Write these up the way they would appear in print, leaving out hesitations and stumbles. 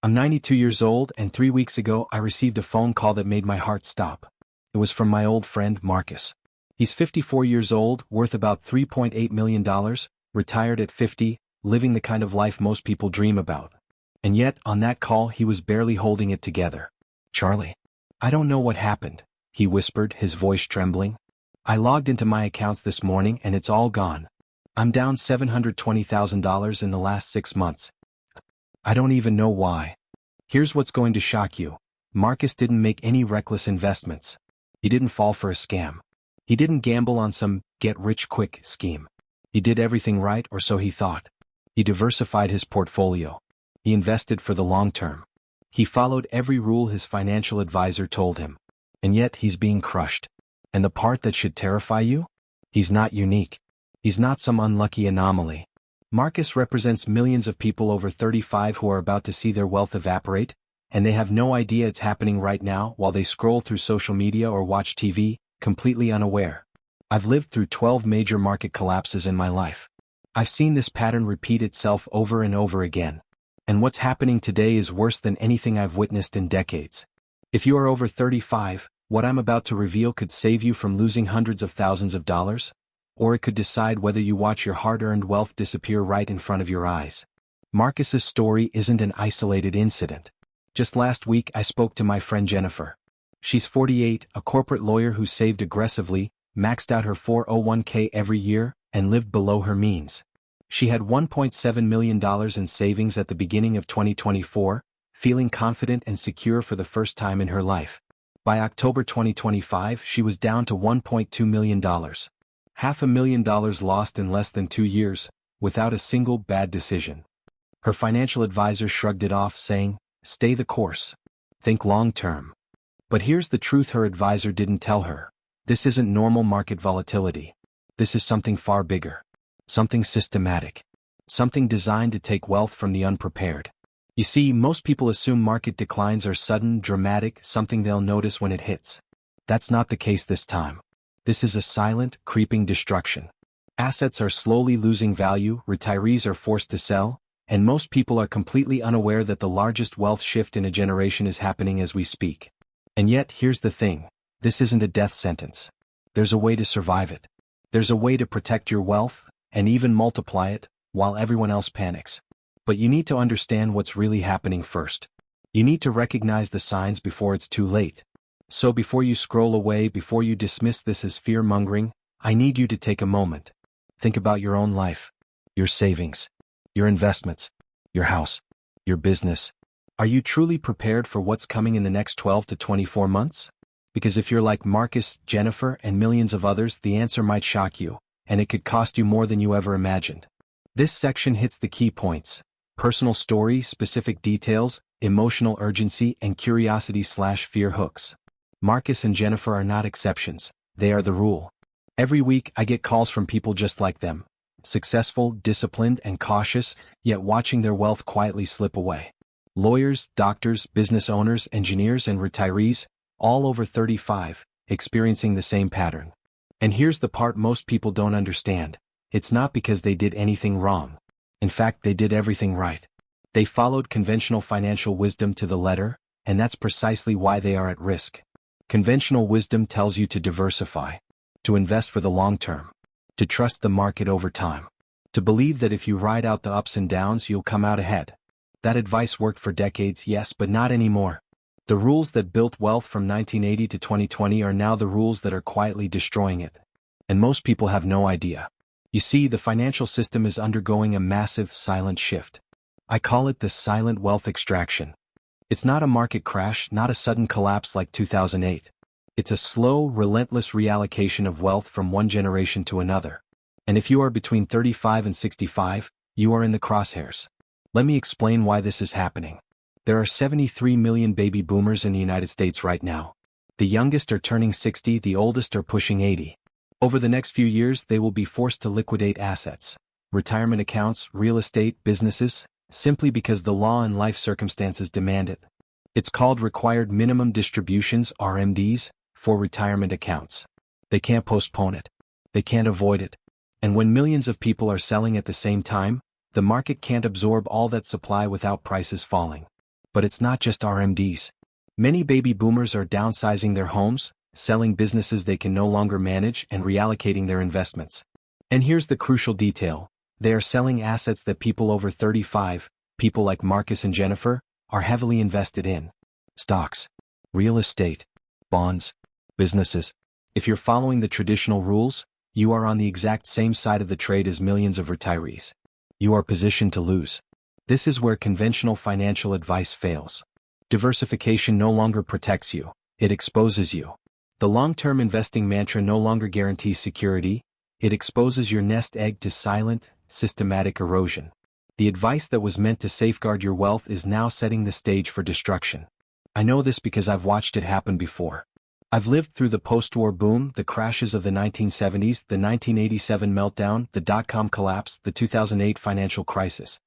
I'm 92 years old, and 3 weeks ago I received a phone call that made my heart stop. It was from my old friend Marcus. He's 54 years old, worth about $3.8 million, retired at 50, living the kind of life most people dream about. And yet, on that call he was barely holding it together. "Charlie, I don't know what happened," he whispered, his voice trembling. "I logged into my accounts this morning and it's all gone. I'm down $720,000 in the last 6 months. I don't even know why." Here's what's going to shock you. Marcus didn't make any reckless investments. He didn't fall for a scam. He didn't gamble on some get-rich-quick scheme. He did everything right, or so he thought. He diversified his portfolio. He invested for the long term. He followed every rule his financial advisor told him. And yet he's being crushed. And the part that should terrify you? He's not unique. He's not some unlucky anomaly. Marcus represents millions of people over 35 who are about to see their wealth evaporate, and they have no idea it's happening right now while they scroll through social media or watch TV, completely unaware. I've lived through 12 major market collapses in my life. I've seen this pattern repeat itself over and over again. And what's happening today is worse than anything I've witnessed in decades. If you are over 35, what I'm about to reveal could save you from losing hundreds of thousands of dollars, or it could decide whether you watch your hard-earned wealth disappear right in front of your eyes. Marcus's story isn't an isolated incident. Just last week I spoke to my friend Jennifer. She's 48, a corporate lawyer who saved aggressively, maxed out her 401k every year, and lived below her means. She had $1.7 million in savings at the beginning of 2024, feeling confident and secure for the first time in her life. By October 2025, she was down to $1.2 million. $500,000 lost in less than 2 years, without a single bad decision. Her financial advisor shrugged it off, saying, "Stay the course. Think long-term." But here's the truth her advisor didn't tell her. This isn't normal market volatility. This is something far bigger. Something systematic. Something designed to take wealth from the unprepared. You see, most people assume market declines are sudden, dramatic, something they'll notice when it hits. That's not the case this time. This is a silent, creeping destruction. Assets are slowly losing value, retirees are forced to sell, and most people are completely unaware that the largest wealth shift in a generation is happening as we speak. And yet, here's the thing. This isn't a death sentence. There's a way to survive it. There's a way to protect your wealth, and even multiply it, while everyone else panics. But you need to understand what's really happening first. You need to recognize the signs before it's too late. So before you scroll away, before you dismiss this as fear-mongering, I need you to take a moment. Think about your own life, your savings, your investments, your house, your business. Are you truly prepared for what's coming in the next 12 to 24 months? Because if you're like Marcus, Jennifer, and millions of others, the answer might shock you, and it could cost you more than you ever imagined. This section hits the key points: personal story, specific details, emotional urgency, and curiosity/fear hooks. Marcus and Jennifer are not exceptions, they are the rule. Every week I get calls from people just like them, successful, disciplined, and cautious, yet watching their wealth quietly slip away. Lawyers, doctors, business owners, engineers, and retirees, all over 35, experiencing the same pattern. And here's the part most people don't understand. It's not because they did anything wrong. In fact, they did everything right. They followed conventional financial wisdom to the letter, and that's precisely why they are at risk. Conventional wisdom tells you to diversify, to invest for the long term, to trust the market over time, to believe that if you ride out the ups and downs you'll come out ahead. That advice worked for decades, yes, but not anymore. The rules that built wealth from 1980 to 2020 are now the rules that are quietly destroying it. And most people have no idea. You see, the financial system is undergoing a massive, silent shift. I call it the silent wealth extraction. It's not a market crash, not a sudden collapse like 2008. It's a slow, relentless reallocation of wealth from one generation to another. And if you are between 35 and 65, you are in the crosshairs. Let me explain why this is happening. There are 73 million baby boomers in the United States right now. The youngest are turning 60, the oldest are pushing 80. Over the next few years, they will be forced to liquidate assets, retirement accounts, real estate, businesses, simply because the law and life circumstances demand it. It's called required minimum distributions, RMDs, for retirement accounts. They can't postpone it. They can't avoid it. And when millions of people are selling at the same time, the market can't absorb all that supply without prices falling. But it's not just RMDs. Many baby boomers are downsizing their homes, selling businesses they can no longer manage and reallocating their investments. And here's the crucial detail. They are selling assets that people over 35, people like Marcus and Jennifer, are heavily invested in. Stocks, real estate, bonds, businesses. If you're following the traditional rules, you are on the exact same side of the trade as millions of retirees. You are positioned to lose. This is where conventional financial advice fails. Diversification no longer protects you, it exposes you. The long-term investing mantra no longer guarantees security, it exposes your nest egg to silent, systematic erosion. The advice that was meant to safeguard your wealth is now setting the stage for destruction. I know this because I've watched it happen before. I've lived through the post-war boom, the crashes of the 1970s, the 1987 meltdown, the dot-com collapse, the 2008 financial crisis.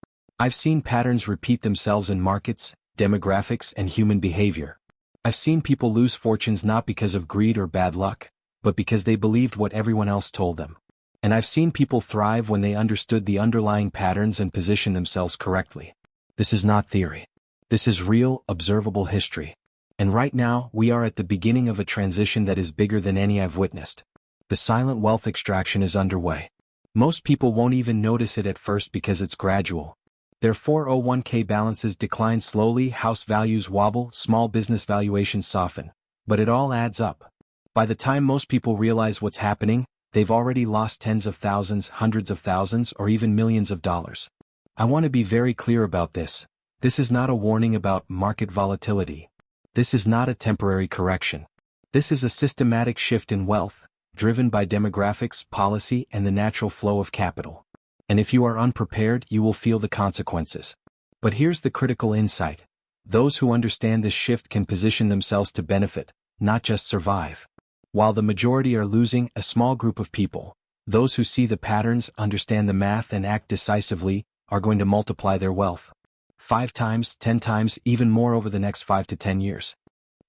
I've seen patterns repeat themselves in markets, demographics, and human behavior. I've seen people lose fortunes not because of greed or bad luck, but because they believed what everyone else told them. And I've seen people thrive when they understood the underlying patterns and positioned themselves correctly. This is not theory. This is real, observable history. And right now, we are at the beginning of a transition that is bigger than any I've witnessed. The silent wealth extraction is underway. Most people won't even notice it at first because it's gradual. Their 401k balances decline slowly, house values wobble, small business valuations soften. But it all adds up. By the time most people realize what's happening, they've already lost tens of thousands, hundreds of thousands, or even millions of dollars. I want to be very clear about this. This is not a warning about market volatility. This is not a temporary correction. This is a systematic shift in wealth, driven by demographics, policy, and the natural flow of capital. And if you are unprepared, you will feel the consequences. But here's the critical insight. Those who understand this shift can position themselves to benefit, not just survive. While the majority are losing, a small group of people, those who see the patterns, understand the math, and act decisively, are going to multiply their wealth. 5 times, 10 times, even more over the next 5 to 10 years.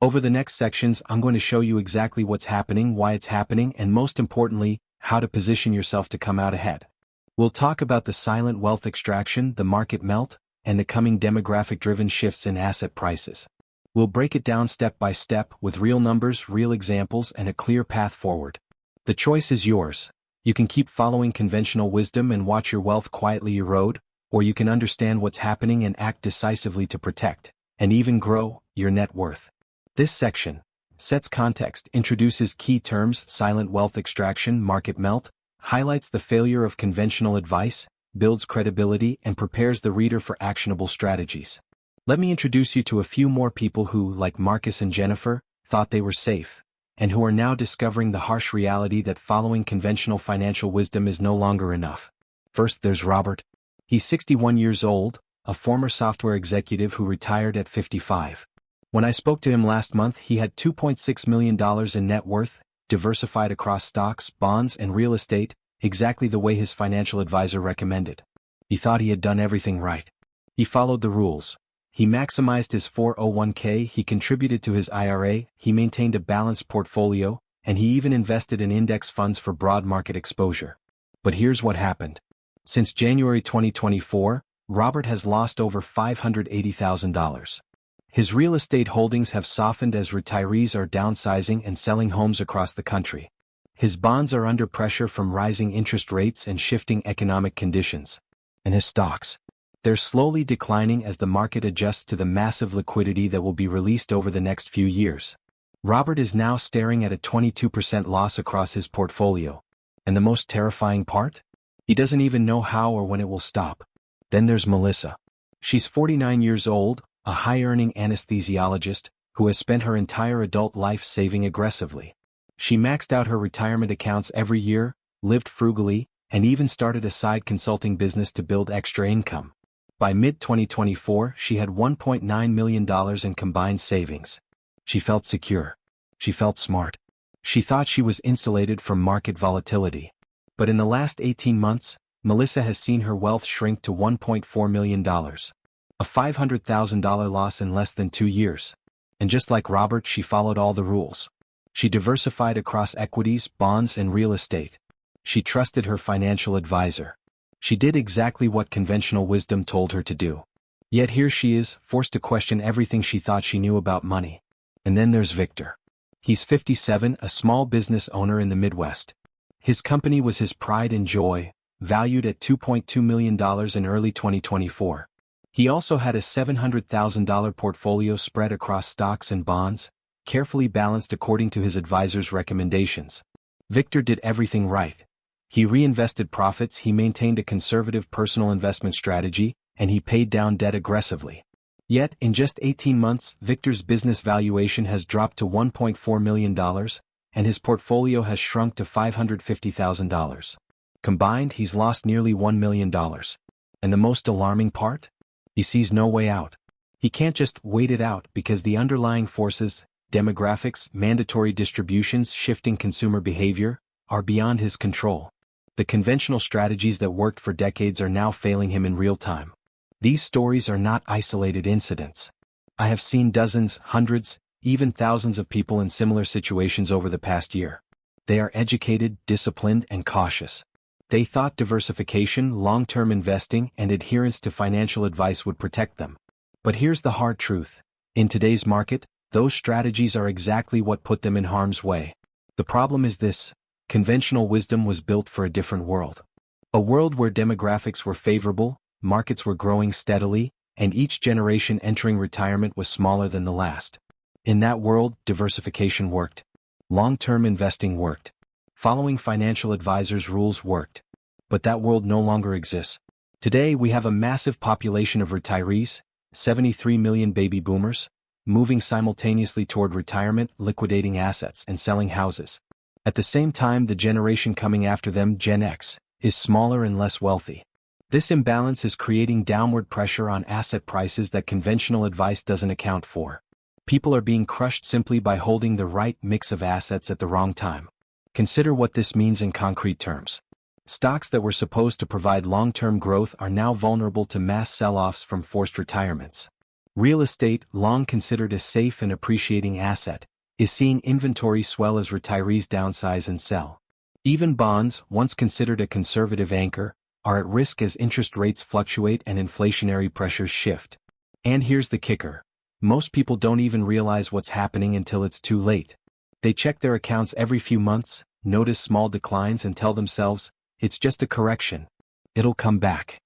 Over the next sections, I'm going to show you exactly what's happening, why it's happening, and most importantly, how to position yourself to come out ahead. We'll talk about the silent wealth extraction, the market melt, and the coming demographic-driven shifts in asset prices. We'll break it down step by step with real numbers, real examples, and a clear path forward. The choice is yours. You can keep following conventional wisdom and watch your wealth quietly erode, or you can understand what's happening and act decisively to protect, and even grow, your net worth. This section sets context, introduces key terms, silent wealth extraction, market melt, highlights the failure of conventional advice, builds credibility, and prepares the reader for actionable strategies. Let me introduce you to a few more people who, like Marcus and Jennifer, thought they were safe, and who are now discovering the harsh reality that following conventional financial wisdom is no longer enough. First, there's Robert. He's 61 years old, a former software executive who retired at 55. When I spoke to him last month, he had $2.6 million in net worth, diversified across stocks, bonds, and real estate, exactly the way his financial advisor recommended. He thought he had done everything right. He followed the rules. He maximized his 401k, he contributed to his IRA, he maintained a balanced portfolio, and he even invested in index funds for broad market exposure. But here's what happened. Since January 2024, Robert has lost over $580,000. His real estate holdings have softened as retirees are downsizing and selling homes across the country. His bonds are under pressure from rising interest rates and shifting economic conditions. And his stocks, they're slowly declining as the market adjusts to the massive liquidity that will be released over the next few years. Robert is now staring at a 22% loss across his portfolio. And the most terrifying part? He doesn't even know how or when it will stop. Then there's Melissa. She's 49 years old, a high-earning anesthesiologist, who has spent her entire adult life saving aggressively. She maxed out her retirement accounts every year, lived frugally, and even started a side consulting business to build extra income. By mid-2024, she had $1.9 million in combined savings. She felt secure. She felt smart. She thought she was insulated from market volatility. But in the last 18 months, Melissa has seen her wealth shrink to $1.4 million. A $500,000 loss in less than 2 years. And just like Robert, she followed all the rules. She diversified across equities, bonds, and real estate. She trusted her financial advisor. She did exactly what conventional wisdom told her to do. Yet here she is, forced to question everything she thought she knew about money. And then there's Victor. He's 57, a small business owner in the Midwest. His company was his pride and joy, valued at $2.2 million in early 2024. He also had a $700,000 portfolio spread across stocks and bonds, carefully balanced according to his advisor's recommendations. Victor did everything right. He reinvested profits, he maintained a conservative personal investment strategy, and he paid down debt aggressively. Yet, in just 18 months, Victor's business valuation has dropped to $1.4 million, and his portfolio has shrunk to $550,000. Combined, he's lost nearly $1 million. And the most alarming part? He sees no way out. He can't just wait it out because the underlying forces, demographics, mandatory distributions, shifting consumer behavior, are beyond his control. The conventional strategies that worked for decades are now failing him in real time. These stories are not isolated incidents. I have seen dozens, hundreds, even thousands of people in similar situations over the past year. They are educated, disciplined, and cautious. They thought diversification, long-term investing, and adherence to financial advice would protect them. But here's the hard truth. In today's market, those strategies are exactly what put them in harm's way. The problem is this: conventional wisdom was built for a different world. A world where demographics were favorable, markets were growing steadily, and each generation entering retirement was smaller than the last. In that world, diversification worked. Long-term investing worked. Following financial advisors' rules worked. But that world no longer exists. Today we have a massive population of retirees, 73 million baby boomers, moving simultaneously toward retirement, liquidating assets, and selling houses. At the same time, the generation coming after them, Gen X, is smaller and less wealthy. This imbalance is creating downward pressure on asset prices that conventional advice doesn't account for. People are being crushed simply by holding the right mix of assets at the wrong time. Consider what this means in concrete terms. Stocks that were supposed to provide long-term growth are now vulnerable to mass sell-offs from forced retirements. Real estate, long considered a safe and appreciating asset, is seeing inventory swell as retirees downsize and sell. Even bonds, once considered a conservative anchor, are at risk as interest rates fluctuate and inflationary pressures shift. And here's the kicker. Most people don't even realize what's happening until it's too late. They check their accounts every few months, notice small declines and tell themselves, it's just a correction. It'll come back.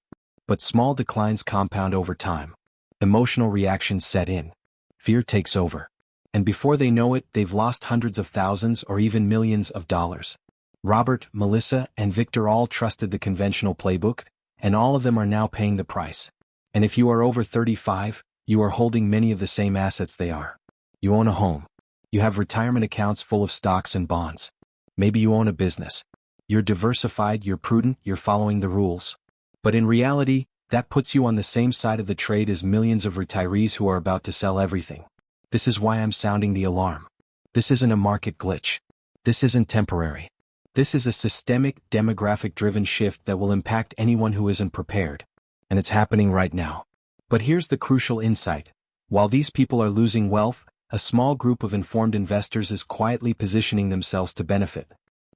But small declines compound over time. Emotional reactions set in. Fear takes over. And before they know it, they've lost hundreds of thousands or even millions of dollars. Robert, Melissa, and Victor all trusted the conventional playbook, and all of them are now paying the price. And if you are over 35, you are holding many of the same assets they are. You own a home. You have retirement accounts full of stocks and bonds. Maybe you own a business. You're diversified, you're prudent, you're following the rules. But in reality, that puts you on the same side of the trade as millions of retirees who are about to sell everything. This is why I'm sounding the alarm. This isn't a market glitch. This isn't temporary. This is a systemic, demographic-driven shift that will impact anyone who isn't prepared. And it's happening right now. But here's the crucial insight. While these people are losing wealth, a small group of informed investors is quietly positioning themselves to benefit.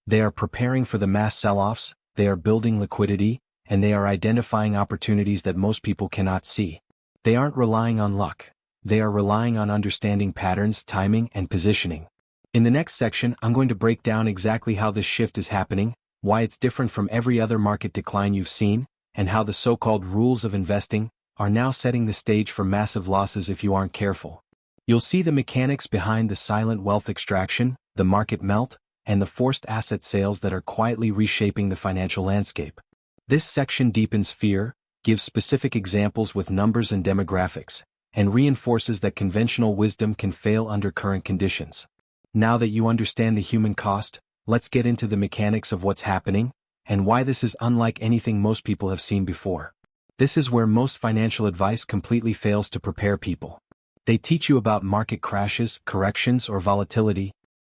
They are preparing for the mass sell-offs, they are building liquidity, and they are identifying opportunities that most people cannot see. They aren't relying on luck. They are relying on understanding patterns, timing, and positioning. In the next section, I'm going to break down exactly how this shift is happening, why it's different from every other market decline you've seen, and how the so-called rules of investing are now setting the stage for massive losses if you aren't careful. You'll see the mechanics behind the silent wealth extraction, the market melt, and the forced asset sales that are quietly reshaping the financial landscape. This section deepens fear, gives specific examples with numbers and demographics, and reinforces that conventional wisdom can fail under current conditions. Now that you understand the human cost, let's get into the mechanics of what's happening, and why this is unlike anything most people have seen before. This is where most financial advice completely fails to prepare people. They teach you about market crashes, corrections, or volatility,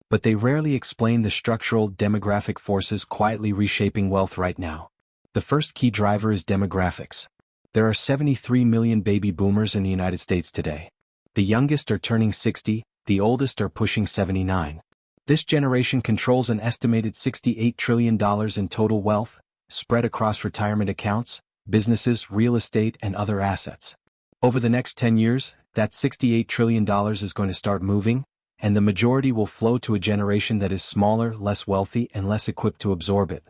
but they rarely explain the structural, demographic forces quietly reshaping wealth right now. The first key driver is demographics. There are 73 million baby boomers in the United States today. The youngest are turning 60, the oldest are pushing 79. This generation controls an estimated $68 trillion in total wealth, spread across retirement accounts, businesses, real estate, and other assets. Over the next 10 years, that $68 trillion is going to start moving, and the majority will flow to a generation that is smaller, less wealthy, and less equipped to absorb it.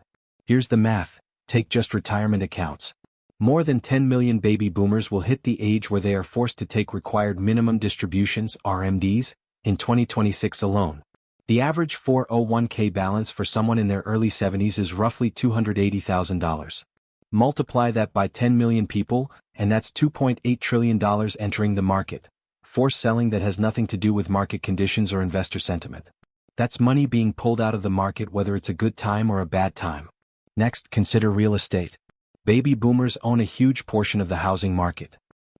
Here's the math. Take just retirement accounts. More than 10 million baby boomers will hit the age where they are forced to take required minimum distributions, RMDs, in 2026 alone. The average 401k balance for someone in their early 70s is roughly $280,000. Multiply that by 10 million people, and that's $2.8 trillion entering the market. Forced selling that has nothing to do with market conditions or investor sentiment. That's money being pulled out of the market whether it's a good time or a bad time. Next, consider real estate. Baby boomers own a huge portion of the housing market.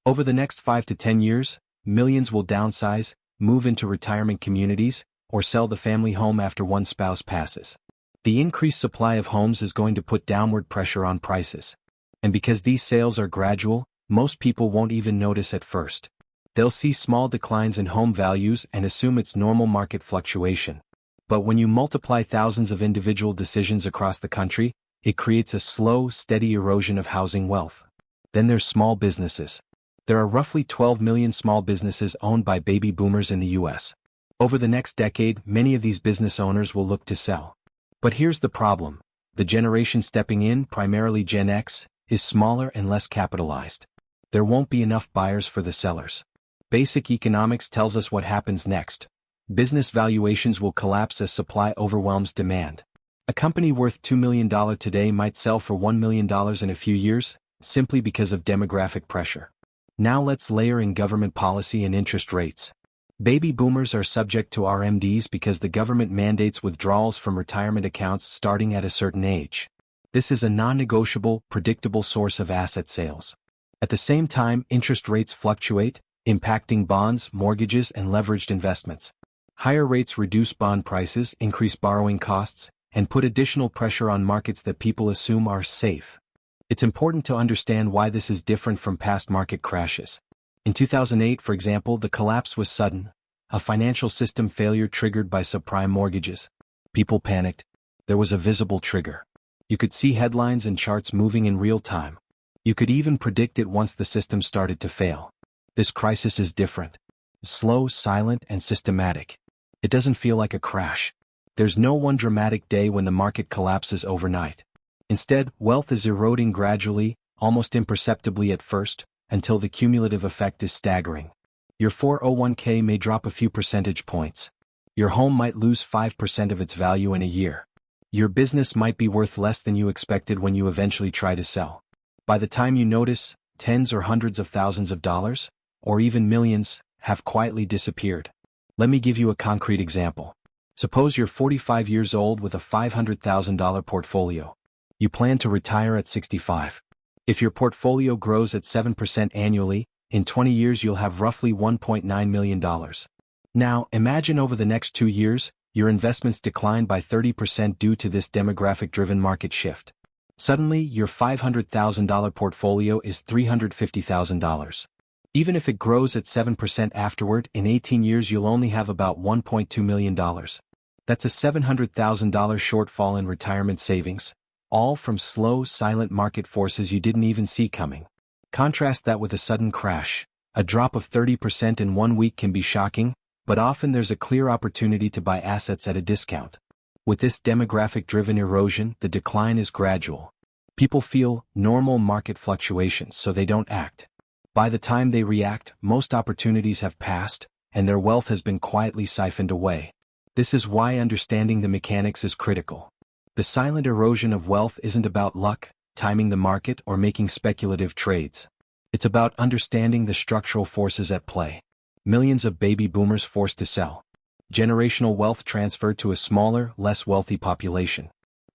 Over the next 5 to 10 years, millions will downsize, move into retirement communities, or sell the family home after one spouse passes. The increased supply of homes is going to put downward pressure on prices. And because these sales are gradual, most people won't even notice at first. They'll see small declines in home values and assume it's normal market fluctuation. But when you multiply thousands of individual decisions across the country, it creates a slow, steady erosion of housing wealth. Then there's small businesses. There are roughly 12 million small businesses owned by baby boomers in the U.S. Over the next decade, many of these business owners will look to sell. But here's the problem. The generation stepping in, primarily Gen X, is smaller and less capitalized. There won't be enough buyers for the sellers. Basic economics tells us what happens next. Business valuations will collapse as supply overwhelms demand. A company worth $2 million today might sell for $1 million in a few years, simply because of demographic pressure. Now let's layer in government policy and interest rates. Baby boomers are subject to RMDs because the government mandates withdrawals from retirement accounts starting at a certain age. This is a non-negotiable, predictable source of asset sales. At the same time, interest rates fluctuate, impacting bonds, mortgages, and leveraged investments. Higher rates reduce bond prices, increase borrowing costs, and put additional pressure on markets that people assume are safe. It's important to understand why this is different from past market crashes. In 2008, for example, the collapse was sudden, a financial system failure triggered by subprime mortgages. People panicked. There was a visible trigger. You could see headlines and charts moving in real time. You could even predict it once the system started to fail. This crisis is different. Slow, silent, and systematic. It doesn't feel like a crash. There's no one dramatic day when the market collapses overnight. Instead, wealth is eroding gradually, almost imperceptibly at first, until the cumulative effect is staggering. Your 401k may drop a few percentage points. Your home might lose 5% of its value in a year. Your business might be worth less than you expected when you eventually try to sell. By the time you notice, tens or hundreds of thousands of dollars, or even millions, have quietly disappeared. Let me give you a concrete example. Suppose you're 45 years old with a $500,000 portfolio. You plan to retire at 65. If your portfolio grows at 7% annually, in 20 years you'll have roughly $1.9 million. Now, imagine over the next 2 years, your investments decline by 30% due to this demographic-driven market shift. Suddenly, your $500,000 portfolio is $350,000. Even if it grows at 7% afterward, in 18 years you'll only have about $1.2 million. That's a $700,000 shortfall in retirement savings, all from slow, silent market forces you didn't even see coming. Contrast that with a sudden crash. A drop of 30% in 1 week can be shocking, but often there's a clear opportunity to buy assets at a discount. With this demographic-driven erosion, the decline is gradual. People feel normal market fluctuations, so they don't act. By the time they react, most opportunities have passed, and their wealth has been quietly siphoned away. This is why understanding the mechanics is critical. The silent erosion of wealth isn't about luck, timing the market, or making speculative trades. It's about understanding the structural forces at play. Millions of baby boomers forced to sell. Generational wealth transferred to a smaller, less wealthy population.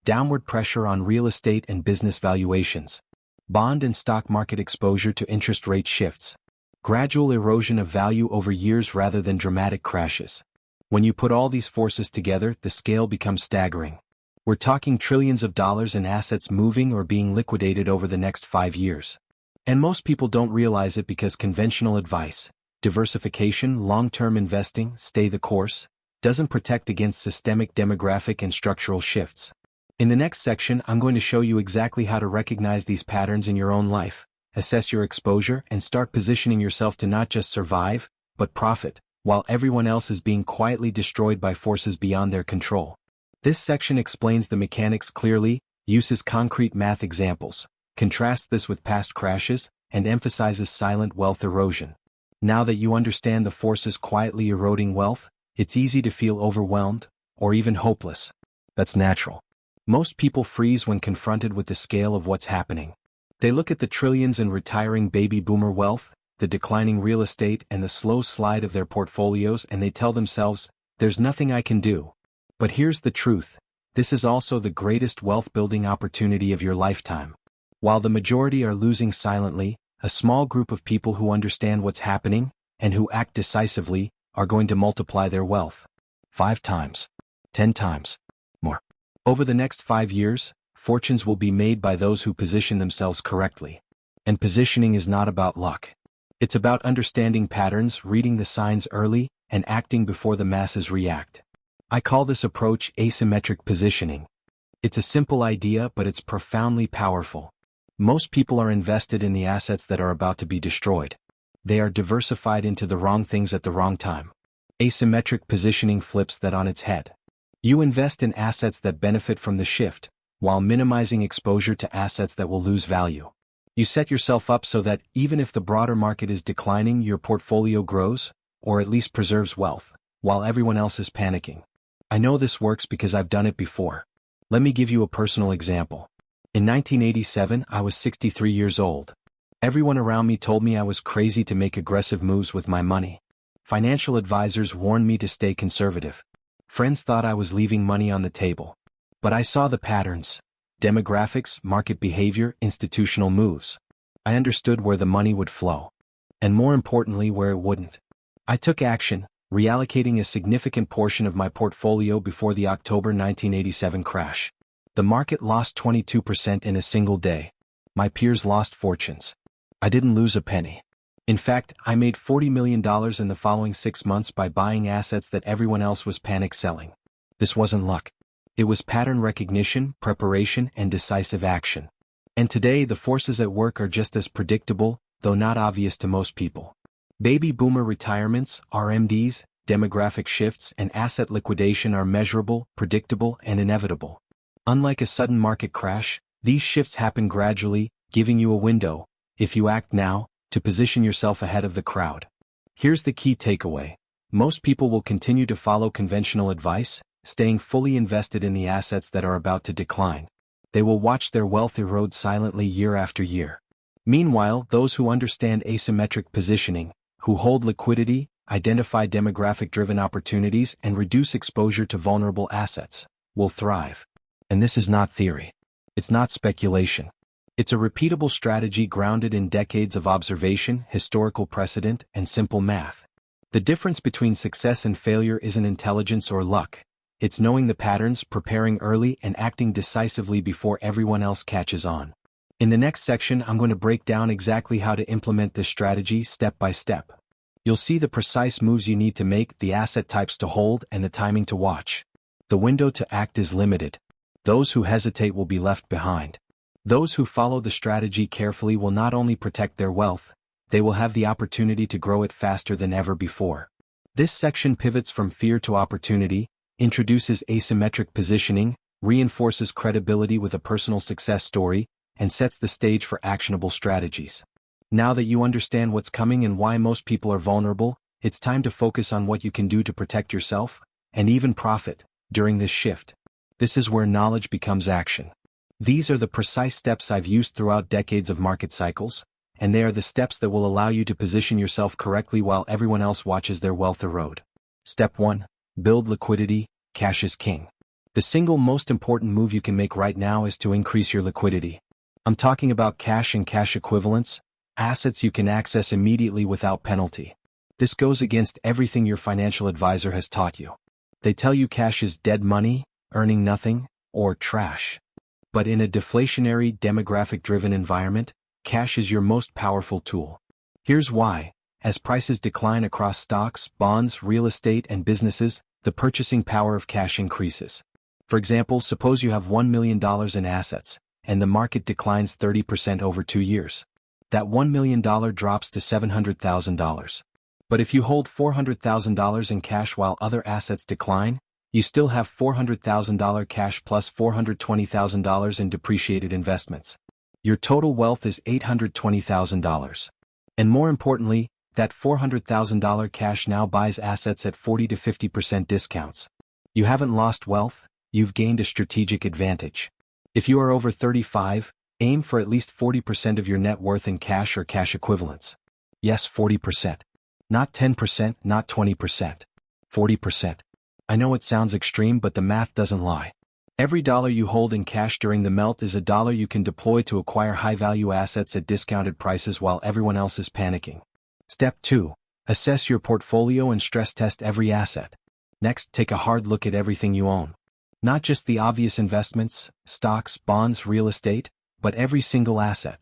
Downward pressure on real estate and business valuations. Bond and stock market exposure to interest rate shifts. Gradual erosion of value over years rather than dramatic crashes. When you put all these forces together, the scale becomes staggering. We're talking trillions of dollars in assets moving or being liquidated over the next 5 years. And most people don't realize it because conventional advice, diversification, long-term investing, stay the course, doesn't protect against systemic demographic and structural shifts. In the next section, I'm going to show you exactly how to recognize these patterns in your own life, assess your exposure, and start positioning yourself to not just survive, but profit, while everyone else is being quietly destroyed by forces beyond their control. This section explains the mechanics clearly, uses concrete math examples, contrasts this with past crashes, and emphasizes silent wealth erosion. Now that you understand the forces quietly eroding wealth, it's easy to feel overwhelmed, or even hopeless. That's natural. Most people freeze when confronted with the scale of what's happening. They look at the trillions in retiring baby boomer wealth, the declining real estate, and the slow slide of their portfolios, and they tell themselves, there's nothing I can do. But here's the truth. This is also the greatest wealth-building opportunity of your lifetime. While the majority are losing silently, a small group of people who understand what's happening, and who act decisively, are going to multiply their wealth. 5 times. 10 times. More. Over the next 5 years, fortunes will be made by those who position themselves correctly. And positioning is not about luck. It's about understanding patterns, reading the signs early, and acting before the masses react. I call this approach asymmetric positioning. It's a simple idea, but it's profoundly powerful. Most people are invested in the assets that are about to be destroyed. They are diversified into the wrong things at the wrong time. Asymmetric positioning flips that on its head. You invest in assets that benefit from the shift, while minimizing exposure to assets that will lose value. You set yourself up so that even if the broader market is declining, your portfolio grows, or at least preserves wealth, while everyone else is panicking. I know this works because I've done it before. Let me give you a personal example. In 1987, I was 63 years old. Everyone around me told me I was crazy to make aggressive moves with my money. Financial advisors warned me to stay conservative. Friends thought I was leaving money on the table. But I saw the patterns: demographics, market behavior, institutional moves. I understood where the money would flow. And more importantly, where it wouldn't. I took action, reallocating a significant portion of my portfolio before the October 1987 crash. The market lost 22% in a single day. My peers lost fortunes. I didn't lose a penny. In fact, I made $40 million in the following 6 months by buying assets that everyone else was panic selling. This wasn't luck. It was pattern recognition, preparation, and decisive action. And today the forces at work are just as predictable, though not obvious to most people. Baby boomer retirements, RMDs, demographic shifts, and asset liquidation are measurable, predictable, and inevitable. Unlike a sudden market crash, these shifts happen gradually, giving you a window, if you act now, to position yourself ahead of the crowd. Here's the key takeaway. Most people will continue to follow conventional advice, staying fully invested in the assets that are about to decline. They will watch their wealth erode silently year after year. Meanwhile, those who understand asymmetric positioning, who hold liquidity, identify demographic-driven opportunities, and reduce exposure to vulnerable assets, will thrive. And this is not theory. It's not speculation. It's a repeatable strategy grounded in decades of observation, historical precedent, and simple math. The difference between success and failure isn't intelligence or luck. It's knowing the patterns, preparing early, and acting decisively before everyone else catches on. In the next section, I'm going to break down exactly how to implement this strategy step by step. You'll see the precise moves you need to make, the asset types to hold, and the timing to watch. The window to act is limited. Those who hesitate will be left behind. Those who follow the strategy carefully will not only protect their wealth, they will have the opportunity to grow it faster than ever before. This section pivots from fear to opportunity, introduces asymmetric positioning, reinforces credibility with a personal success story, and sets the stage for actionable strategies. Now that you understand what's coming and why most people are vulnerable, it's time to focus on what you can do to protect yourself, and even profit, during this shift. This is where knowledge becomes action. These are the precise steps I've used throughout decades of market cycles, and they are the steps that will allow you to position yourself correctly while everyone else watches their wealth erode. Step 1. Build liquidity. Cash is king. The single most important move you can make right now is to increase your liquidity. I'm talking about cash and cash equivalents, assets you can access immediately without penalty. This goes against everything your financial advisor has taught you. They tell you cash is dead money, earning nothing, or trash. But in a deflationary, demographic-driven environment, cash is your most powerful tool. Here's why. As prices decline across stocks, bonds, real estate, and businesses, the purchasing power of cash increases. For example, suppose you have $1 million in assets, and the market declines 30% over 2 years. That $1 million drops to $700,000. But if you hold $400,000 in cash while other assets decline, you still have $400,000 cash plus $420,000 in depreciated investments. Your total wealth is $820,000. And more importantly, that $400,000 cash now buys assets at 40 to 50% discounts. You haven't lost wealth, you've gained a strategic advantage. If you are over 35, aim for at least 40% of your net worth in cash or cash equivalents. Yes, 40%. Not 10%, not 20%. 40%. I know it sounds extreme, but the math doesn't lie. Every dollar you hold in cash during the melt is a dollar you can deploy to acquire high-value assets at discounted prices while everyone else is panicking. Step 2. Assess your portfolio and stress test every asset. Next, take a hard look at everything you own. Not just the obvious investments, stocks, bonds, real estate, but every single asset.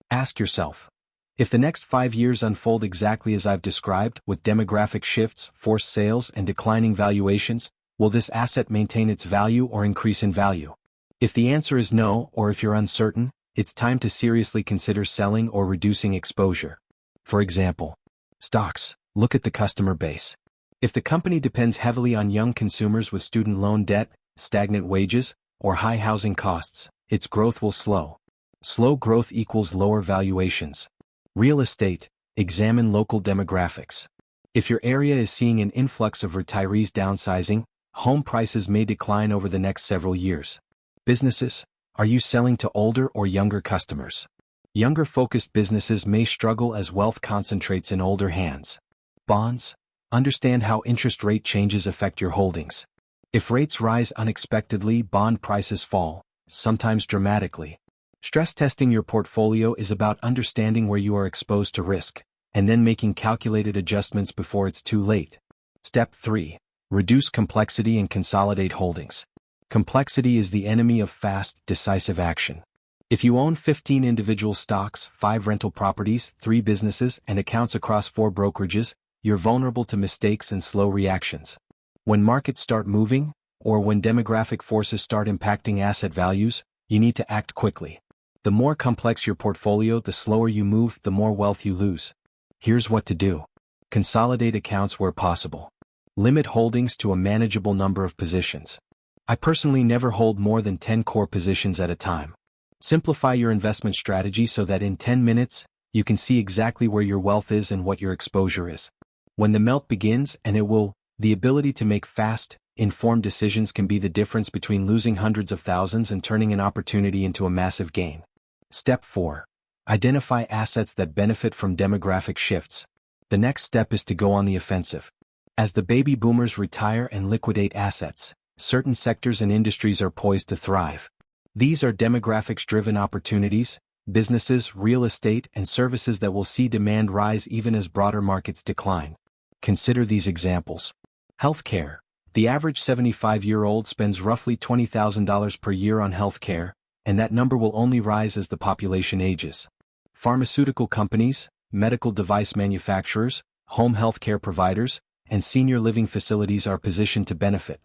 Ask yourself, if the next 5 years unfold exactly as I've described, with demographic shifts, forced sales, and declining valuations, will this asset maintain its value or increase in value? If the answer is no, or if you're uncertain, it's time to seriously consider selling or reducing exposure. For example, stocks. Look at the customer base. If the company depends heavily on young consumers with student loan debt, stagnant wages, or high housing costs, its growth will slow. Slow growth equals lower valuations. Real estate. Examine local demographics. If your area is seeing an influx of retirees downsizing, home prices may decline over the next several years. Businesses. Are you selling to older or younger customers? Younger-focused businesses may struggle as wealth concentrates in older hands. Bonds. Understand how interest rate changes affect your holdings. If rates rise unexpectedly, bond prices fall, sometimes dramatically. Stress testing your portfolio is about understanding where you are exposed to risk, and then making calculated adjustments before it's too late. Step 3. Reduce complexity and consolidate holdings. Complexity is the enemy of fast, decisive action. If you own 15 individual stocks, 5 rental properties, 3 businesses, and accounts across 4 brokerages, you're vulnerable to mistakes and slow reactions. When markets start moving, or when demographic forces start impacting asset values, you need to act quickly. The more complex your portfolio, the slower you move, the more wealth you lose. Here's what to do. Consolidate accounts where possible. Limit holdings to a manageable number of positions. I personally never hold more than 10 core positions at a time. Simplify your investment strategy so that in 10 minutes, you can see exactly where your wealth is and what your exposure is. When the melt begins, and it will, the ability to make fast, informed decisions can be the difference between losing hundreds of thousands and turning an opportunity into a massive gain. Step 4. Identify assets that benefit from demographic shifts. The next step is to go on the offensive. As the baby boomers retire and liquidate assets, certain sectors and industries are poised to thrive. These are demographics-driven opportunities, businesses, real estate, and services that will see demand rise even as broader markets decline. Consider these examples. Healthcare. The average 75-year-old spends roughly $20,000 per year on healthcare, and that number will only rise as the population ages. Pharmaceutical companies, medical device manufacturers, home healthcare providers, and senior living facilities are positioned to benefit.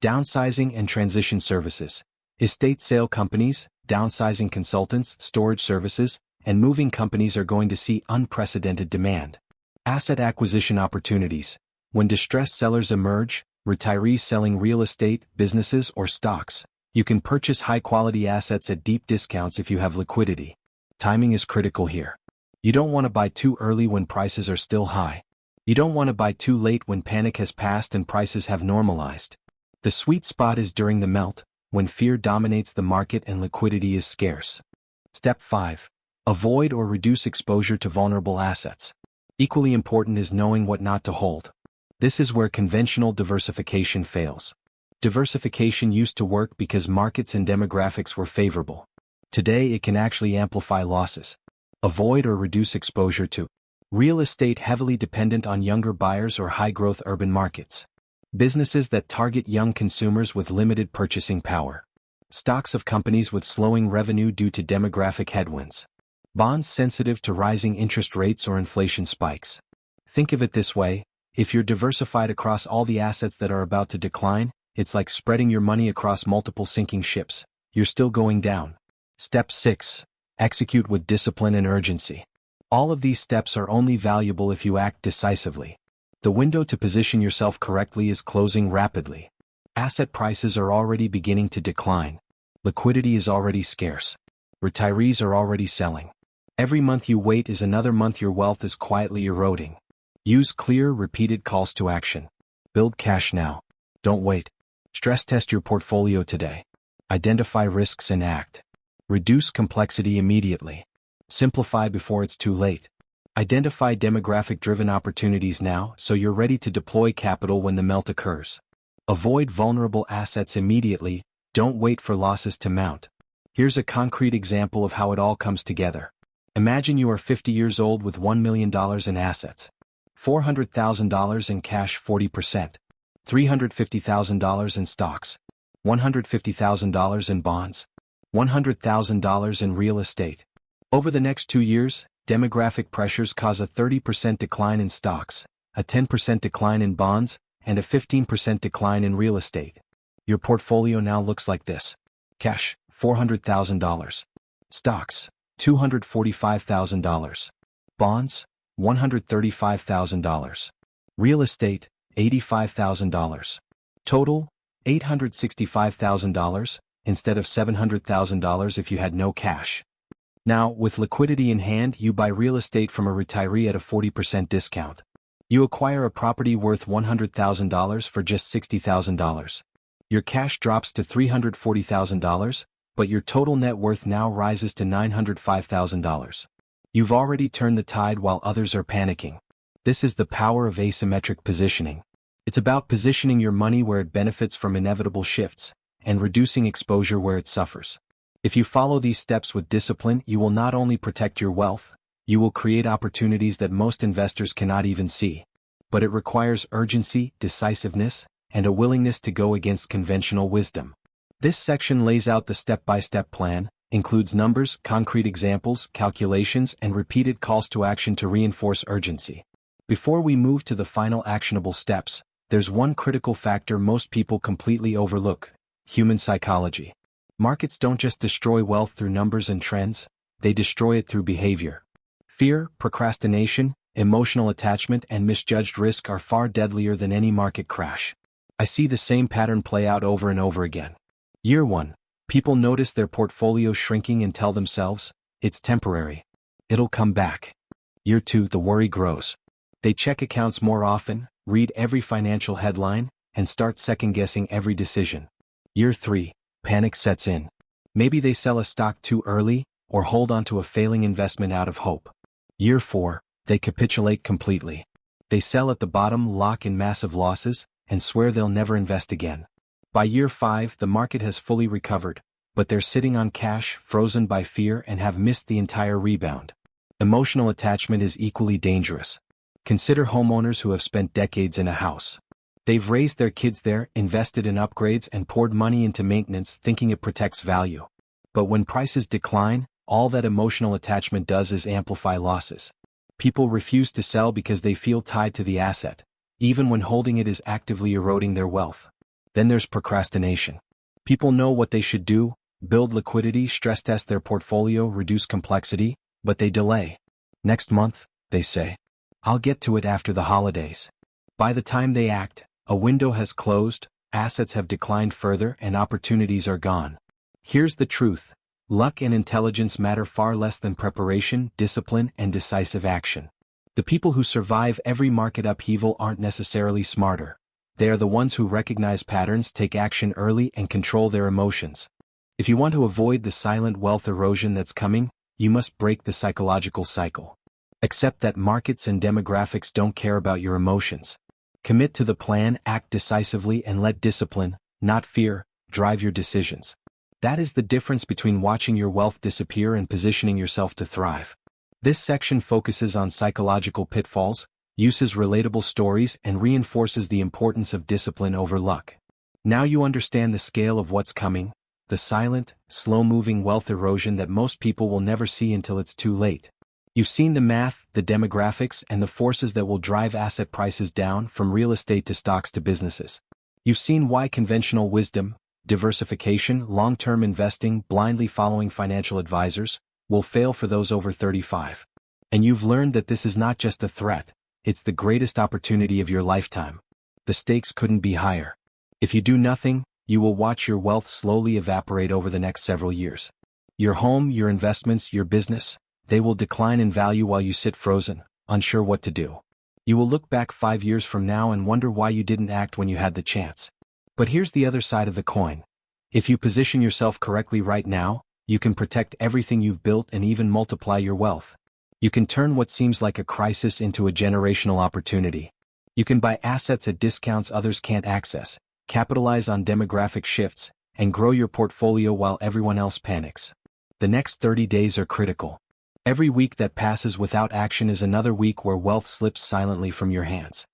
Downsizing and transition services. Estate sale companies, downsizing consultants, storage services, and moving companies are going to see unprecedented demand. Asset acquisition opportunities. When distressed sellers emerge, retirees selling real estate, businesses, or stocks, you can purchase high-quality assets at deep discounts if you have liquidity. Timing is critical here. You don't want to buy too early when prices are still high. You don't want to buy too late when panic has passed and prices have normalized. The sweet spot is during the melt, when fear dominates the market and liquidity is scarce. Step 5. Avoid or reduce exposure to vulnerable assets. Equally important is knowing what not to hold. This is where conventional diversification fails. Diversification used to work because markets and demographics were favorable. Today it can actually amplify losses. Avoid or reduce exposure to real estate heavily dependent on younger buyers or high-growth urban markets. Businesses that target young consumers with limited purchasing power. Stocks of companies with slowing revenue due to demographic headwinds. Bonds sensitive to rising interest rates or inflation spikes. Think of it this way, if you're diversified across all the assets that are about to decline, it's like spreading your money across multiple sinking ships. You're still going down. Step 6. Execute with discipline and urgency. All of these steps are only valuable if you act decisively. The window to position yourself correctly is closing rapidly. Asset prices are already beginning to decline. Liquidity is already scarce. Retirees are already selling. Every month you wait is another month your wealth is quietly eroding. Use clear, repeated calls to action. Build cash now. Don't wait. Stress test your portfolio today. Identify risks and act. Reduce complexity immediately. Simplify before it's too late. Identify demographic-driven opportunities now so you're ready to deploy capital when the melt occurs. Avoid vulnerable assets immediately. Don't wait for losses to mount. Here's a concrete example of how it all comes together. Imagine you are 50 years old with $1 million in assets. $400,000 in cash 40%. $350,000 in stocks. $150,000 in bonds. $100,000 in real estate. Over the next 2 years, demographic pressures cause a 30% decline in stocks, a 10% decline in bonds, and a 15% decline in real estate. Your portfolio now looks like this. Cash, $400,000. Stocks, $245,000. Bonds, $135,000. Real estate, $85,000. Total, $865,000, instead of $700,000 if you had no cash. Now, with liquidity in hand, you buy real estate from a retiree at a 40% discount. You acquire a property worth $100,000 for just $60,000. Your cash drops to $340,000, but your total net worth now rises to $905,000. You've already turned the tide while others are panicking. This is the power of asymmetric positioning. It's about positioning your money where it benefits from inevitable shifts, and reducing exposure where it suffers. If you follow these steps with discipline, you will not only protect your wealth, you will create opportunities that most investors cannot even see. But it requires urgency, decisiveness, and a willingness to go against conventional wisdom. This section lays out the step-by-step plan, includes numbers, concrete examples, calculations, and repeated calls to action to reinforce urgency. Before we move to the final actionable steps, there's one critical factor most people completely overlook: human psychology. Markets don't just destroy wealth through numbers and trends, they destroy it through behavior. Fear, procrastination, emotional attachment, and misjudged risk are far deadlier than any market crash. I see the same pattern play out over and over again. Year 1. People notice their portfolio shrinking and tell themselves, it's temporary. It'll come back. Year 2. The worry grows. They check accounts more often, read every financial headline, and start second-guessing every decision. Year 3. Panic sets in. Maybe they sell a stock too early, or hold on to a failing investment out of hope. Year 4. They capitulate completely. They sell at the bottom, lock in massive losses, and swear they'll never invest again. By year 5, the market has fully recovered, but they're sitting on cash, frozen by fear, and have missed the entire rebound. Emotional attachment is equally dangerous. Consider homeowners who have spent decades in a house. They've raised their kids there, invested in upgrades, and poured money into maintenance thinking it protects value. But when prices decline, all that emotional attachment does is amplify losses. People refuse to sell because they feel tied to the asset, even when holding it is actively eroding their wealth. Then there's procrastination. People know what they should do: build liquidity, stress test their portfolio, reduce complexity, but they delay. Next month, they say, I'll get to it after the holidays. By the time they act, a window has closed, assets have declined further, and opportunities are gone. Here's the truth: luck and intelligence matter far less than preparation, discipline, and decisive action. The people who survive every market upheaval aren't necessarily smarter. They are the ones who recognize patterns, take action early, and control their emotions. If you want to avoid the silent wealth erosion that's coming, you must break the psychological cycle. Accept that markets and demographics don't care about your emotions. Commit to the plan, act decisively, and let discipline, not fear, drive your decisions. That is the difference between watching your wealth disappear and positioning yourself to thrive. This section focuses on psychological pitfalls, uses relatable stories, and reinforces the importance of discipline over luck. Now you understand the scale of what's coming, the silent, slow-moving wealth erosion that most people will never see until it's too late. You've seen the math, the demographics, and the forces that will drive asset prices down, from real estate to stocks to businesses. You've seen why conventional wisdom, diversification, long-term investing, blindly following financial advisors, will fail for those over 35. And you've learned that this is not just a threat, it's the greatest opportunity of your lifetime. The stakes couldn't be higher. If you do nothing, you will watch your wealth slowly evaporate over the next several years. Your home, your investments, your business, they will decline in value while you sit frozen, unsure what to do. You will look back 5 years from now and wonder why you didn't act when you had the chance. But here's the other side of the coin. If you position yourself correctly right now, you can protect everything you've built and even multiply your wealth. You can turn what seems like a crisis into a generational opportunity. You can buy assets at discounts others can't access, capitalize on demographic shifts, and grow your portfolio while everyone else panics. The next 30 days are critical. Every week that passes without action is another week where wealth slips silently from your hands.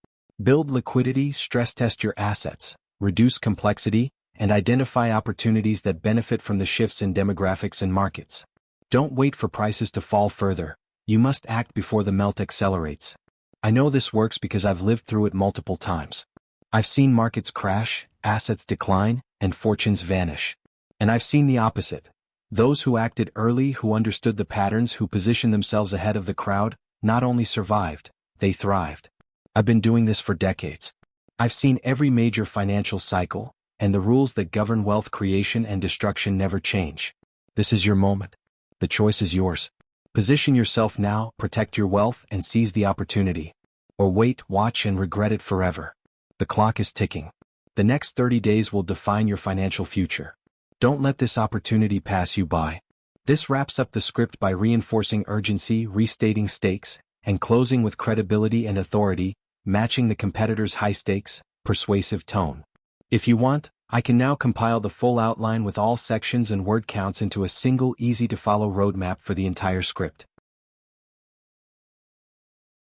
Build liquidity, stress test your assets, reduce complexity, and identify opportunities that benefit from the shifts in demographics and markets. Don't wait for prices to fall further. You must act before the melt accelerates. I know this works because I've lived through it multiple times. I've seen markets crash, assets decline, and fortunes vanish. And I've seen the opposite. Those who acted early, who understood the patterns, who positioned themselves ahead of the crowd, not only survived, they thrived. I've been doing this for decades. I've seen every major financial cycle, and the rules that govern wealth creation and destruction never change. This is your moment. The choice is yours. Position yourself now, protect your wealth, and seize the opportunity. Or wait, watch, and regret it forever. The clock is ticking. The next 30 days will define your financial future. Don't let this opportunity pass you by. This wraps up the script by reinforcing urgency, restating stakes, and closing with credibility and authority, matching the competitor's high-stakes, persuasive tone. If you want, I can now compile the full outline with all sections and word counts into a single easy-to-follow roadmap for the entire script.